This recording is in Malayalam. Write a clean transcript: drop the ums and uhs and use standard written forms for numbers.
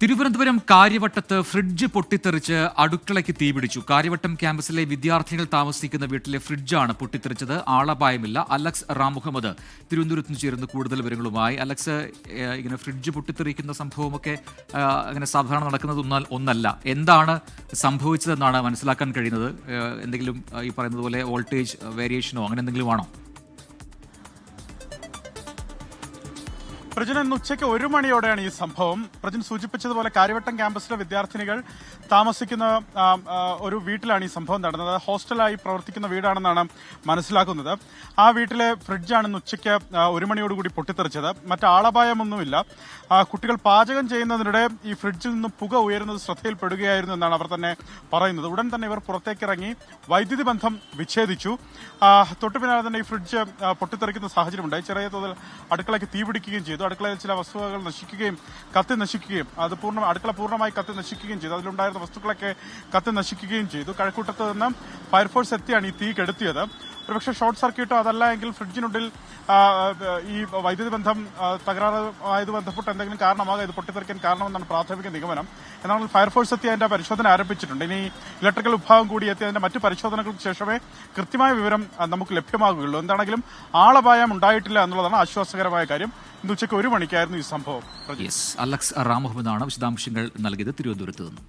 തിരുവനന്തപുരം കാര്യവട്ടത്ത് ഫ്രിഡ്ജ് പൊട്ടിത്തെറിച്ച് അടുക്കളയ്ക്ക് തീപിടിച്ചു. കാര്യവട്ടം ക്യാമ്പസിലെ വിദ്യാർത്ഥികൾ താമസിക്കുന്ന വീട്ടിലെ ഫ്രിഡ്ജാണ് പൊട്ടിത്തെറിച്ചത്. ആളപായമില്ല. അലക്സ് റാം മുഹമ്മദ് തിരുവനന്തപുരത്ത് നിന്ന് ചേരുന്ന കൂടുതൽ വിവരങ്ങളുമായി. അലക്സ്, ഇങ്ങനെ ഫ്രിഡ്ജ് പൊട്ടിത്തെറിക്കുന്ന സംഭവമൊക്കെ അങ്ങനെ സാധാരണ നടക്കുന്നത് ഒന്നല്ല. എന്താണ് സംഭവിച്ചതെന്നാണ് മനസ്സിലാക്കാൻ കഴിയുന്നത്? എന്തെങ്കിലും ഈ പറയുന്നത് പോലെ വോൾട്ടേജ് വേരിയേഷനോ അങ്ങനെ എന്തെങ്കിലും ആണോ? പ്രജൻ, ഇന്ന് ഉച്ചയ്ക്ക് 1 മണിയോടെയാണ് ഈ സംഭവം. പ്രജൻ സൂചിപ്പിച്ചതുപോലെ കാര്യവട്ടം ക്യാമ്പസിലെ വിദ്യാർത്ഥിനികൾ താമസിക്കുന്ന ഒരു വീട്ടിലാണ് ഈ സംഭവം നടന്നത്. ഹോസ്റ്റലായി പ്രവർത്തിക്കുന്ന വീടാണെന്നാണ് മനസ്സിലാക്കുന്നത്. ആ വീട്ടിലെ ഫ്രിഡ്ജാണ് ഇന്ന് ഉച്ചയ്ക്ക് 1 മണിയോടുകൂടി പൊട്ടിത്തെറിച്ചത്. മറ്റാളപായമൊന്നുമില്ല. കുട്ടികൾ പാചകം ചെയ്യുന്നതിനിടെ ഈ ഫ്രിഡ്ജിൽ നിന്ന് പുക ഉയരുന്നത് ശ്രദ്ധയിൽപ്പെടുകയായിരുന്നു എന്നാണ് അവർ തന്നെ പറയുന്നത്. ഉടൻ തന്നെ ഇവർ പുറത്തേക്കിറങ്ങി വൈദ്യുതി ബന്ധം വിച്ഛേദിച്ചു. തൊട്ടു പിന്നാലെ തന്നെ ഈ ഫ്രിഡ്ജ് പൊട്ടിത്തെറിക്കുന്ന സാഹചര്യമുണ്ടായി. ചെറിയ തോതിൽ അടുക്കളയ്ക്ക് തീപിടിക്കുകയും ചെയ്തു. അടുക്കളയിൽ ചില വസ്തുവകൾ നശിക്കുകയും കത്തി നശിക്കുകയും അടുക്കള പൂർണ്ണമായി കത്തി നശിക്കുകയും ചെയ്തു. അതിലുണ്ടായിരുന്ന വസ്തുക്കളൊക്കെ കത്തി നശിക്കുകയും ചെയ്തു. കഴക്കൂട്ടത്ത് നിന്ന് ഫയർഫോഴ്സ് എത്തിയാണ് ഈ തീ കെടുത്തിയത്. ഒരുപക്ഷെ ഷോർട്ട് സർക്യൂട്ടോ അതല്ല എങ്കിൽ ഫ്രിഡ്ജിനുള്ളിൽ ഈ വൈദ്യുതി ബന്ധം തകരാറുമായത് ബന്ധപ്പെട്ട് എന്തെങ്കിലും കാരണമാകാം ഇത് പൊട്ടിത്തെറിക്കാൻ കാരണമെന്നാണ് പ്രാഥമിക നിഗമനം. എന്നാൽ ഫയർഫോഴ്സ് എത്തി അതിന്റെ പരിശോധന ആരംഭിച്ചിട്ടുണ്ട്. ഇനി ഇലക്ട്രിക്കൽ വിഭാഗം കൂടി എത്തി അതിന്റെ മറ്റു പരിശോധനകൾക്ക് ശേഷമേ കൃത്യമായ വിവരം നമുക്ക് ലഭ്യമാകുകയുള്ളൂ. എന്താണെങ്കിലും ആളപായം ഉണ്ടായിട്ടില്ല എന്നുള്ളതാണ് ആശ്വാസകരമായ കാര്യം. ഇന്ന് ഉച്ചയ്ക്ക് 1 മണിക്കായിരുന്നു ഈ സംഭവം. അലക്സ് റാം മുഹമ്മദാണ് വിശദാംശങ്ങൾ നൽകിയത് തിരുവനന്തപുരത്ത് നിന്ന്.